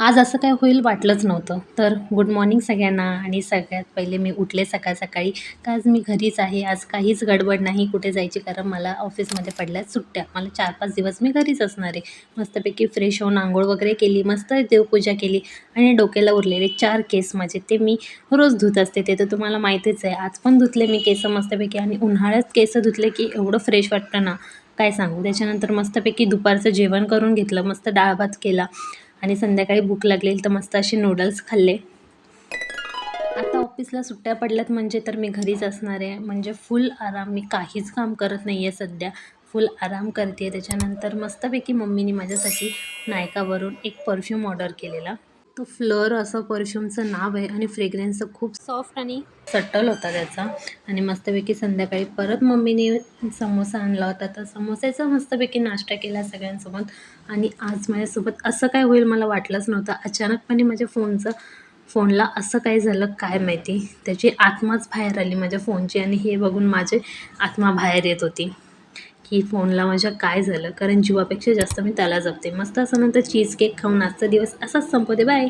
आज असं काय होईल वाटलंच नव्हतं. तर गुड मॉर्निंग सगळ्यांना आणि सगळ्यात पहिले मी उठले सकाळी. तर आज मी घरीच आहे. आज काहीच गडबड नाही कुठे जायची, कारण मला ऑफिसमध्ये पडल्यात सुट्ट्या. मला 4-5 दिवस मी घरीच असणार आहे. मस्तपैकी फ्रेश होऊन अंघोळ वगैरे केली, मस्त देवपूजा केली आणि डोक्याला उरलेले 4 केस माझे ते मी रोज धुत असते. ते तर तुम्हाला माहितीच आहे. आज पण धुतले मी केस मस्तपैकी आणि उन्हाळ्यात केस धुतले की एवढं फ्रेश वाटतं ना, काय सांगू. त्याच्यानंतर मस्तपैकी दुपारचं जेवण करून घेतलं, मस्त डाळ-भात केला आणि संध्याकाळी भूक लागलेली तर मस्त असे नूडल्स खाल्ले. आता ऑफिसला सुट्ट्या पडल्यात म्हणजे तर मी घरीच असणार आहे. म्हणजे फुल आराम. मी काहीच काम करत नाही आहे सध्या. फुल आराम करते आहे. त्याच्यानंतर मस्तपैकी मम्मीने माझ्यासाठी नायकावरून एक परफ्यूम ऑर्डर केलेला. तो फ्लर असं परफ्यूमचं नाव आहे आणि फ्रेग्रन्स खूप सॉफ्ट आणि सटल होता त्याचा. आणि मस्तपैकी संध्याकाळी परत मम्मीने समोसा आणला होता, तर समोस्याचा मस्तपैकी नाश्ता केला सगळ्यांसोबत. आणि आज माझ्यासोबत असं काय होईल मला वाटलंच नव्हतं. अचानकपणे माझ्या फोनला असं काय झालं काय माहिती. त्याची आत्माच बाहेर आली माझ्या फोनची आणि हे बघून माझी आत्मा बाहेर येत होती, की फोनला माझ्या काय झालं. कारण जीवापेक्षा जास्त मी त्याला जपते. मस्त असं नंतर चीज केक खाऊन आजचा दिवस असाच संपवते. बाय.